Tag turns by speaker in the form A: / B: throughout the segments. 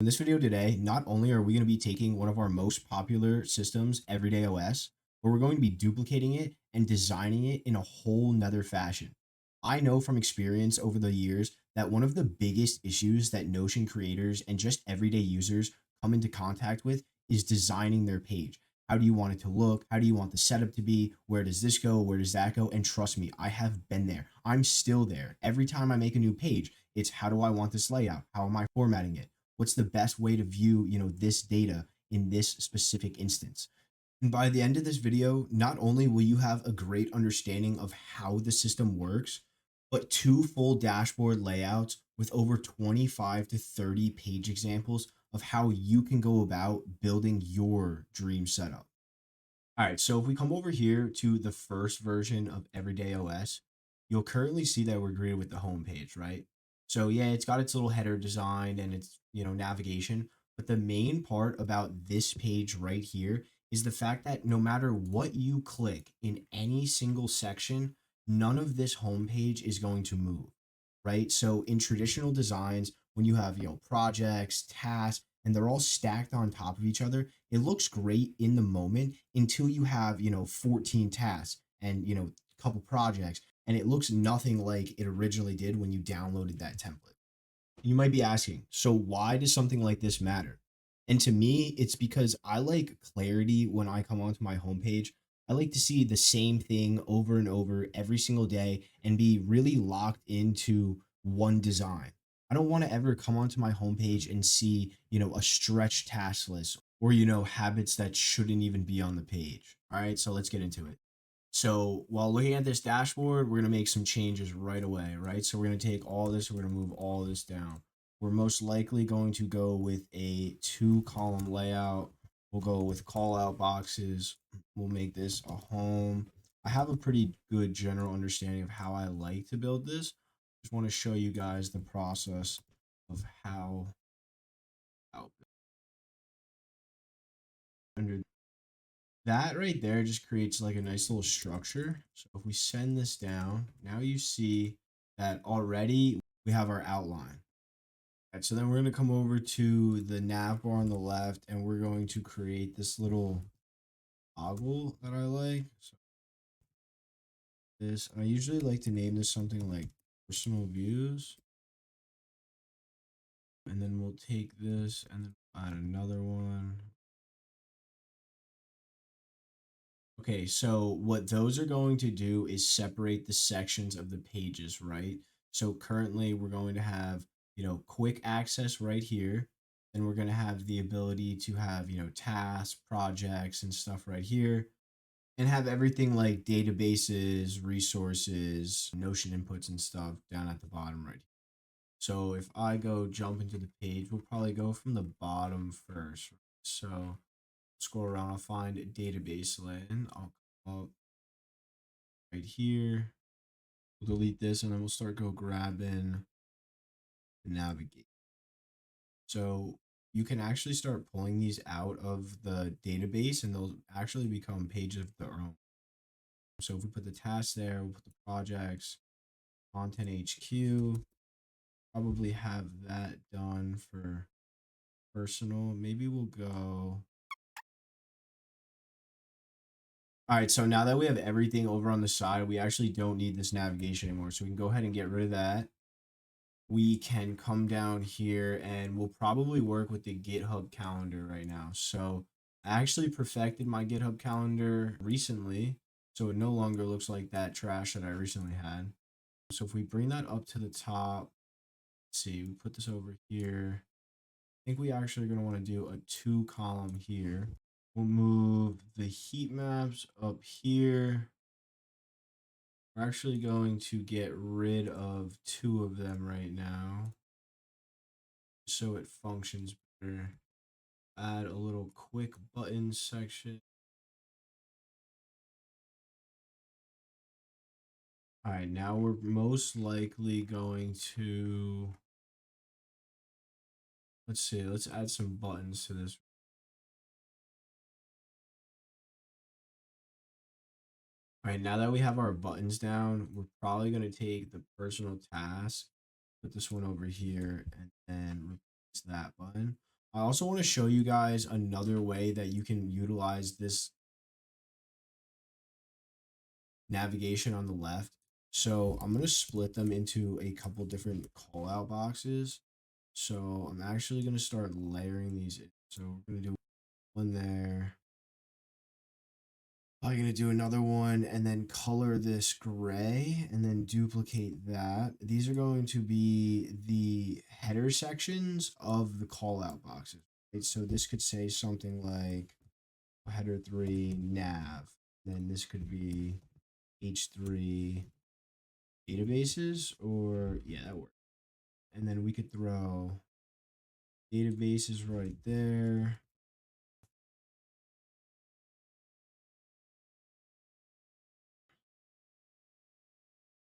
A: In this video today, not only are we going to be taking one of our most popular systems, Everyday OS, but we're going to be duplicating it and designing it in a whole nother fashion. I know from experience over the years that one of the biggest issues that Notion creators and just everyday users come into contact with is designing their page. How do you want it to look? How do you want the setup to be? Where does this go? Where does that go? And trust me, I have been there. I'm still there. Every time I make a new page, it's how do I want this layout? How am I formatting it? What's the best way to view this data in this specific instance? And by the end of this video, not only will you have a great understanding of how the system works, but two full dashboard layouts with over 25 to 30 page examples of how you can go about building your dream setup. All right, so if we come over here to the first version of Everyday OS, you'll currently see that we're greeted with the home page, right? So yeah, it's got its little header design and its, navigation, but the main part about this page right here is the fact that no matter what you click in any single section, none of this home page is going to move, right? So in traditional designs, when you have, projects, tasks, and they're all stacked on top of each other, it looks great in the moment until you have, 14 tasks and, a couple projects, and it looks nothing like it originally did when you downloaded that template. You might be asking, so why does something like this matter? And to me, it's because I like clarity when I come onto my homepage. I like to see the same thing over and over every single day and be really locked into one design. I don't want to ever come onto my homepage and see, a stretched task list or, habits that shouldn't even be on the page. All right, so let's get into it. So while looking at this dashboard, we're going to make some changes right away, right? So we're going to take all this, we're going to move all this down. We're most likely going to go with a 2 column layout. We'll go with call out boxes. We'll make this a home. I have a pretty good general understanding of how I like to build this. Just want to show you guys the process of how under that right there just creates like a nice little structure. So if we send this down, now you see that already we have our outline. All right, so then we're going to come over to the nav bar on the left and we're going to create this little toggle that I like. So this, I usually like to name this something like personal views. And then we'll take this and then add another one. Okay, so what those are going to do is separate the sections of the pages, right? So currently we're going to have, quick access right here. Then we're going to have the ability to have, tasks, projects, and stuff right here, and have everything like databases, resources, Notion inputs, and stuff down at the bottom right here. So if I go jump into the page, we'll probably go from the bottom first. Right? So scroll around, I'll find a database lane. I'll come up right here. We'll delete this and then we'll start grabbing the navigate. So you can actually start pulling these out of the database and they'll actually become pages of their own. So if we put the tasks there, we'll put the projects, content HQ, probably have that done for personal. Maybe we'll go. All right, so now that we have everything over on the side, we actually don't need this navigation anymore. So we can go ahead and get rid of that. We can come down here and we'll probably work with the GitHub calendar right now. So I actually perfected my GitHub calendar recently, so it no longer looks like that trash that I recently had. So if we bring that up to the top, let's see, we put this over here. I think we actually are going to want to do a 2 column here. We'll move the heat maps up here. We're actually going to get rid of 2 of them right now so it functions better. Add a little quick button section. All right, now we're most likely going to, let's see, let's add some buttons to this. All right, now that we have our buttons down, we're probably going to take the personal task, put this one over here, and then replace that button. I also want to show you guys another way that you can utilize this navigation on the left. So I'm going to split them into a couple different call out boxes. So I'm actually going to start layering these in. So we're going to do one there. I'm going to do another one and then color this gray and then duplicate that. These are going to be the header sections of the call out boxes. Right? So this could say something like header 3 nav. Then this could be H3 databases, or yeah, that works. And then we could throw databases right there.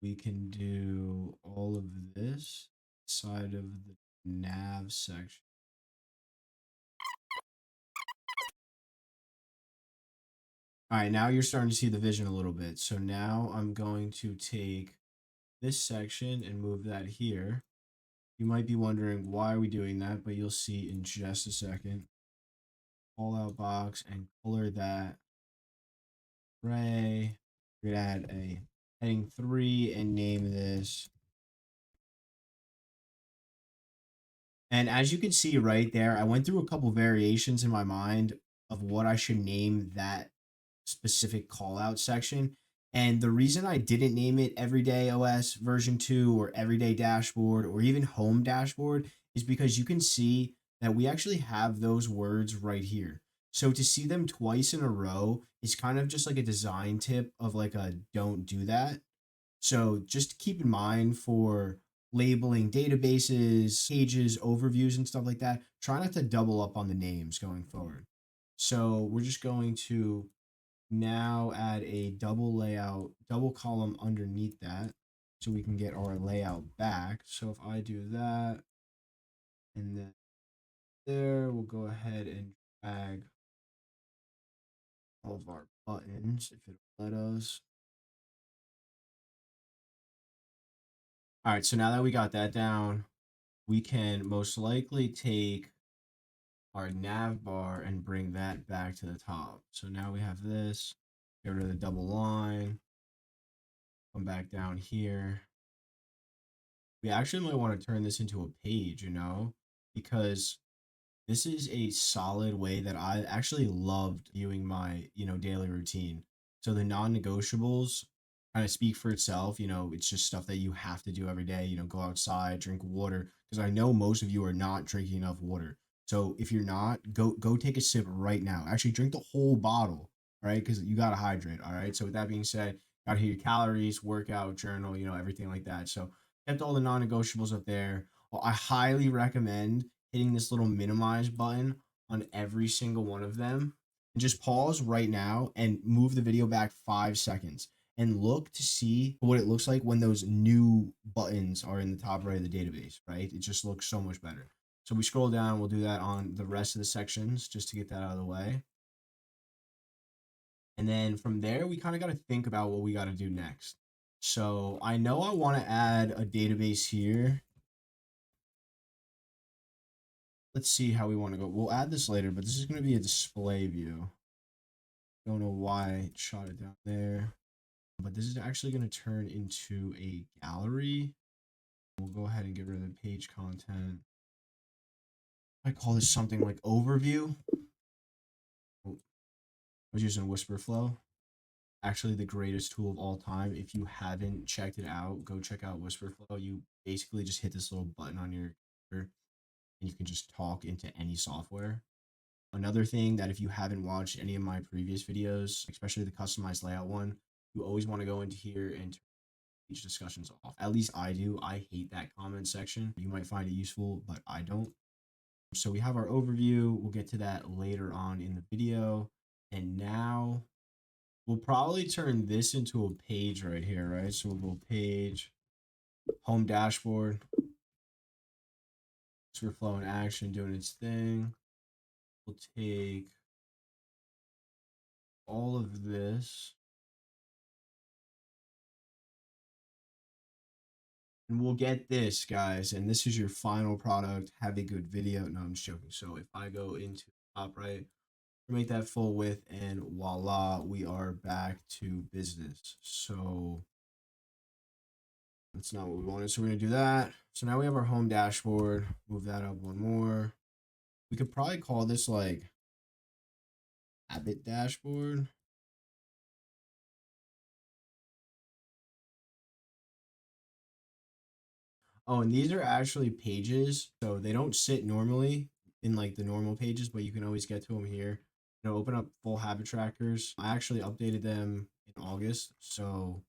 A: We can do all of this side of the nav section. All right, now you're starting to see the vision a little bit. So now I'm going to take this section and move that here. You might be wondering why are we doing that, but you'll see in just a second. Call out box and color that gray. We're gonna add a heading 3 and name this. And as you can see right there, I went through a couple variations in my mind of what I should name that specific call out section. And the reason I didn't name it Everyday OS version 2 or Everyday Dashboard or even Home Dashboard is because you can see that we actually have those words right here. So to see them twice in a row is kind of just like a design tip of like a don't do that. So just keep in mind for labeling databases, pages, overviews, and stuff like that, try not to double up on the names going forward. So we're just going to now add a double layout, double column underneath that so we can get our layout back. So if I do that and then there, we'll go ahead and drag all of our buttons if it'll let us. All right, so now that we got that down, we can most likely take our nav bar and bring that back to the top. So now we have this, get rid of the double line, come back down here. We actually might want to turn this into a page, because this is a solid way that I actually loved viewing my, daily routine. So the non-negotiables kind of speak for itself. It's just stuff that you have to do every day. Go outside, drink water, because I know most of you are not drinking enough water. So if you're not, go take a sip right now. Actually, drink the whole bottle, all right? Because you gotta hydrate. All right. So with that being said, gotta hit your calories, workout, journal, everything like that. So kept all the non-negotiables up there. Well, I highly recommend hitting this little minimize button on every single one of them and just pause right now and move the video back 5 seconds and look to see what it looks like when those new buttons are in the top right of the database, right? It just looks so much better. So we scroll down, we'll do that on the rest of the sections just to get that out of the way. And then from there, we kind of got to think about what we got to do next. So I know I want to add a database here. Let's see how we want to go. We'll add this later, but this is going to be a display view. Don't know why it shot it down there, but this is actually going to turn into a gallery. We'll go ahead and get rid of the page content. I call this something like overview. Oh, I was using Whisperflow. Actually, the greatest tool of all time. If you haven't checked it out, go check out Whisperflow. You basically just hit this little button on your computer and you can just talk into any software. Another thing that if you haven't watched any of my previous videos, especially the customized layout one, you always want to go into here and turn each discussions off. At least I do. I hate that comment section. You might find it useful, but I don't. So we have our overview. We'll get to that later on in the video. And now we'll probably turn this into a page right here, right? So we'll go page, home dashboard, Flow in action doing its thing. We'll take all of this And we'll get this, guys. And this is your final product. Have a good video. No, I'm just joking. So if I go into top right, make that full width, and voila, we are back to business. So that's not what we wanted. So we're gonna do that. So now we have our home dashboard. Move that up one more. We could probably call this like habit dashboard. Oh, and these are actually pages. So they don't sit normally in like the normal pages, but you can always get to them here. Open up full habit trackers. I actually updated them in August. So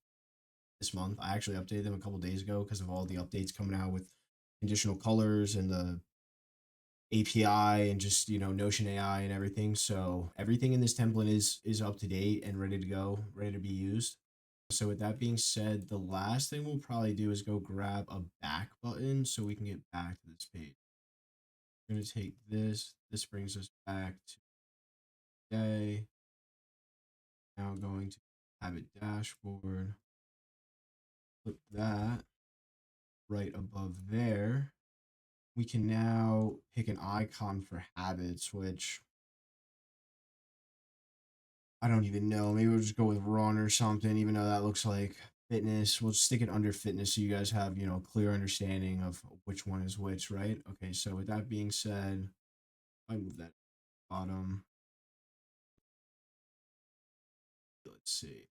A: this month, I actually updated them a couple days ago because of all the updates coming out with conditional colors and the API and just Notion AI and everything. So everything in this template is up to date and ready to go, ready to be used. So with that being said, the last thing we'll probably do is go grab a back button so we can get back to this page. We're gonna take this. This brings us back to today. Now going to habit dashboard. Flip that right above there. We can now pick an icon for habits, which I don't even know. Maybe we'll just go with run or something, even though that looks like fitness. We'll stick it under fitness so you guys have, clear understanding of which one is which, right? Okay, so with that being said, I move that bottom. Let's see.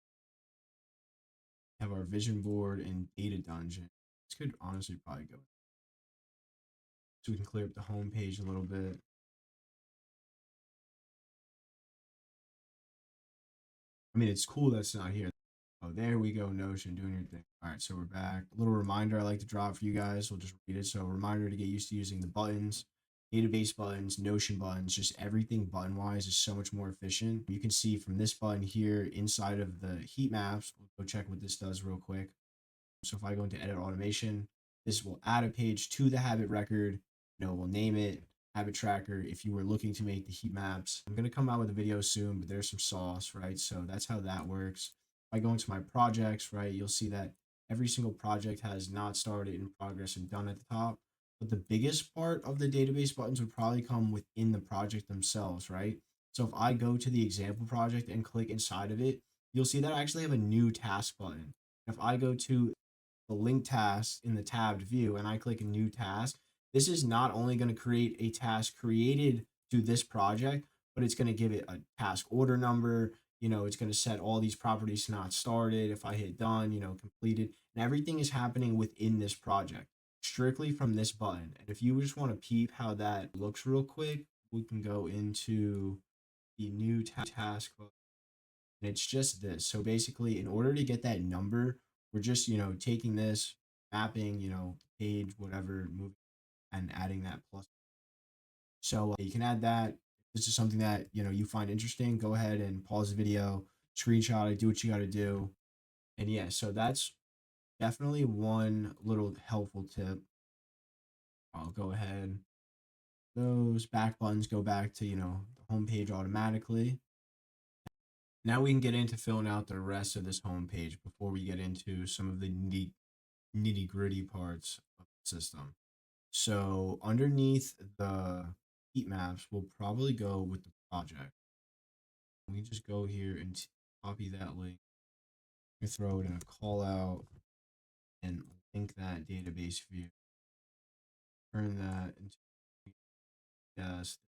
A: Have our vision board and data dungeon. This could honestly probably go. So we can clear up the home page a little bit. I mean, it's cool that's not here. Oh, there we go, Notion, doing your thing. All right, so we're back. A little reminder I like to drop for you guys. We'll just read it. So, a reminder to get used to using the buttons, database buttons, Notion buttons, just everything button wise is so much more efficient. You can see from this button here inside of the heat maps. We'll go check what this does real quick. So, if I go into edit automation, this will add a page to the habit record. We'll name it habit tracker. If you were looking to make the heat maps, I'm going to come out with a video soon, but there's some sauce, right? So, that's how that works. If I go into my projects, right, you'll see that every single project has not started, in progress, and done at the top. But the biggest part of the database buttons would probably come within the project themselves, right? So if I go to the example project and click inside of it, you'll see that I actually have a new task button. If I go to the link task in the tabbed view and I click a new task, this is not only going to create a task created to this project, but it's going to give it a task order number. It's going to set all these properties to not started. If I hit done, completed, and everything is happening within this project strictly from this button. And if you just want to peep how that looks real quick, we can go into the new task button. And it's just this. So basically, in order to get that number, we're just, taking this, mapping, page, whatever, move, and adding that plus. So you can add that. If this is something that, you find interesting, go ahead and pause the video, screenshot it, do what you got to do. And yeah, so that's definitely one little helpful tip. I'll go ahead. Those back buttons go back to, the home page automatically. Now we can get into filling out the rest of this home page before we get into some of the nitty gritty parts of the system. So underneath the heat maps, we'll probably go with the project. We just go here and copy that link. We throw it in a call out and link that database view. Turn that into yes.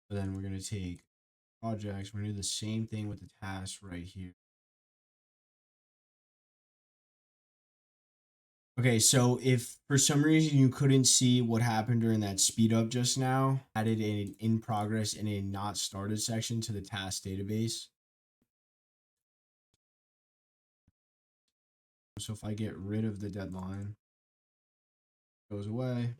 A: So then we're going to take projects. We're going to do the same thing with the tasks right here. Okay, so if for some reason you couldn't see what happened during that speed up just now, added an in progress and a not started section to the task database. So if I get rid of the deadline, goes away,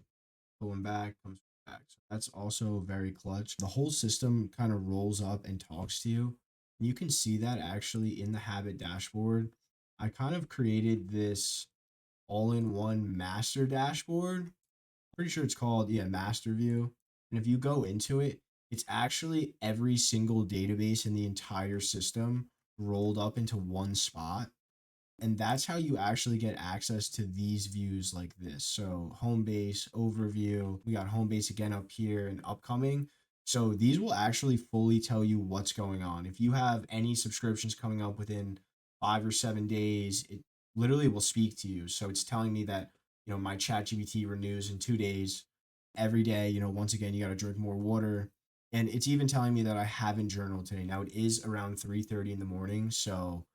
A: going back, comes back. So that's also very clutch. The whole system kind of rolls up and talks to you. And you can see that actually in the habit dashboard. I kind of created this all-in-one master dashboard. Pretty sure it's called, yeah, master view. And if you go into it, it's actually every single database in the entire system rolled up into one spot. And that's how you actually get access to these views like this. So home base, overview, we got home base again up here and upcoming. So these will actually fully tell you what's going on. If you have any subscriptions coming up within 5 or 7 days, it literally will speak to you. So it's telling me that, my chat GPT renews in 2 days. Every day, once again, you got to drink more water. And it's even telling me that I haven't journaled today. Now it is around 3:30 in the morning, so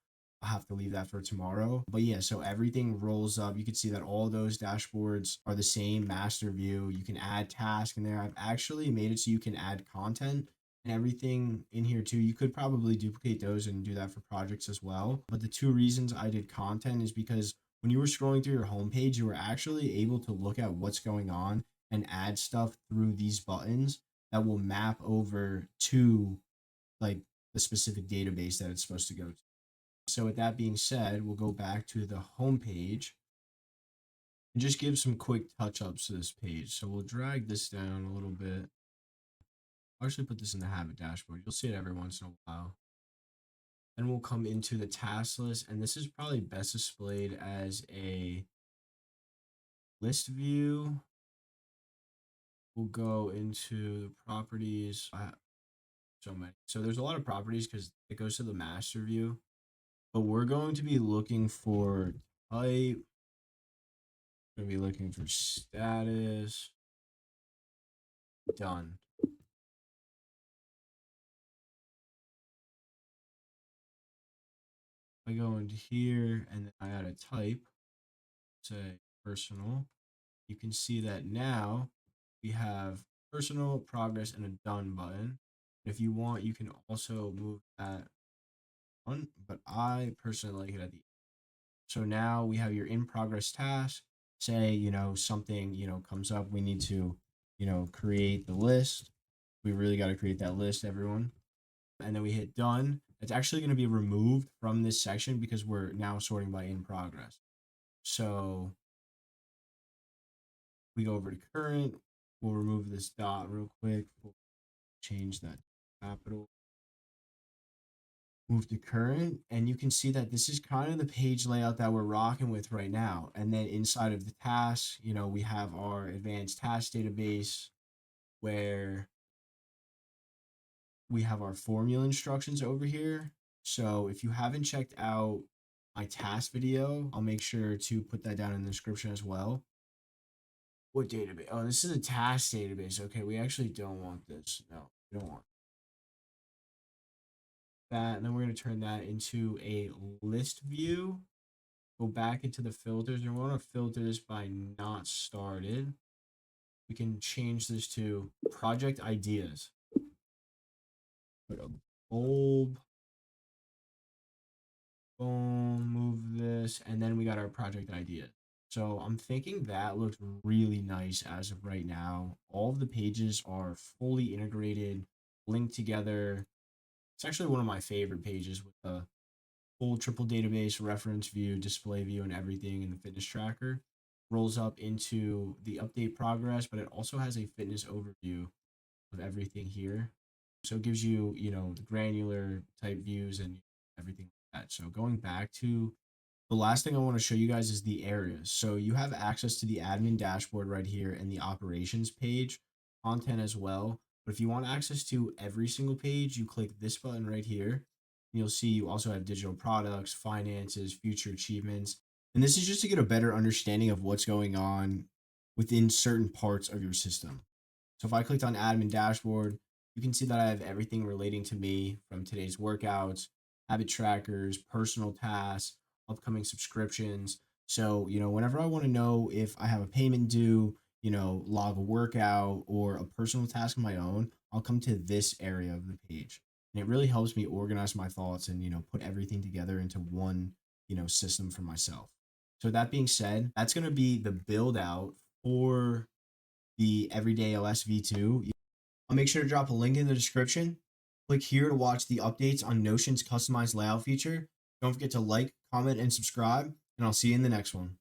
A: I'll have to leave that for tomorrow. But yeah, so everything rolls up. You can see that all those dashboards are the same master view. You can add tasks in there. I've actually made it so you can add content and everything in here too. You could probably duplicate those and do that for projects as well. But the two reasons I did content is because when you were scrolling through your homepage, you were actually able to look at what's going on and add stuff through these buttons that will map over to like the specific database that it's supposed to go to. So with that being said, we'll go back to the home page and just give some quick touch ups to this page. So we'll drag this down a little bit. I'll actually put this in the habit dashboard. You'll see it every once in a while. Then we'll come into the task list, and this is probably best displayed as a list view. We'll go into the properties. So many. So there's a lot of properties because it goes to the master view. But we're going to be looking for type. We're going to be looking for status. Done. I go into here and then I add a type, say personal. You can see that now we have personal, progress, and a done button. If you want, you can also move that on, but I personally like it at the end. So now we have your in progress task. Say, something, comes up. We need to, create the list. We really got to create that list, everyone. And then we hit done. It's actually going to be removed from this section because we're now sorting by in progress. So we go over to current. We'll remove this dot real quick. We'll change that to capital. Move to current, and you can see that this is kind of the page layout that we're rocking with right now. And then inside of the tasks, we have our advanced task database where we have our formula instructions over here. So if you haven't checked out my task video, I'll make sure to put that down in the description as well. What database? Oh, this is a task database. Okay, we actually don't want this. No, we don't want that. And then we're going to turn that into a list view. Go back into the filters, and we want to filter this by not started. We can change this to project ideas. Put a bulb. Boom, move this, and then we got our project idea. So I'm thinking that looks really nice as of right now. All of the pages are fully integrated, linked together. It's actually one of my favorite pages with the full triple database, reference view, display view, and everything in the fitness tracker. Rolls up into the update progress, but it also has a fitness overview of everything here. So it gives you, the granular type views and everything like that. So going back to the last thing I want to show you guys is the areas. So you have access to the admin dashboard right here and the operations page, content as well. But if you want access to every single page, you click this button right here. And you'll see you also have digital products, finances, future achievements. And this is just to get a better understanding of what's going on within certain parts of your system. So if I clicked on admin dashboard, you can see that I have everything relating to me from today's workouts, habit trackers, personal tasks, upcoming subscriptions. So, whenever I want to know if I have a payment due, log a workout or a personal task of my own, I'll come to this area of the page. And it really helps me organize my thoughts and, put everything together into one, system for myself. So that being said, that's going to be the build out for the Everyday OS V2. I'll make sure to drop a link in the description. Click here to watch the updates on Notion's customized layout feature. Don't forget to like, comment, and subscribe, and I'll see you in the next one.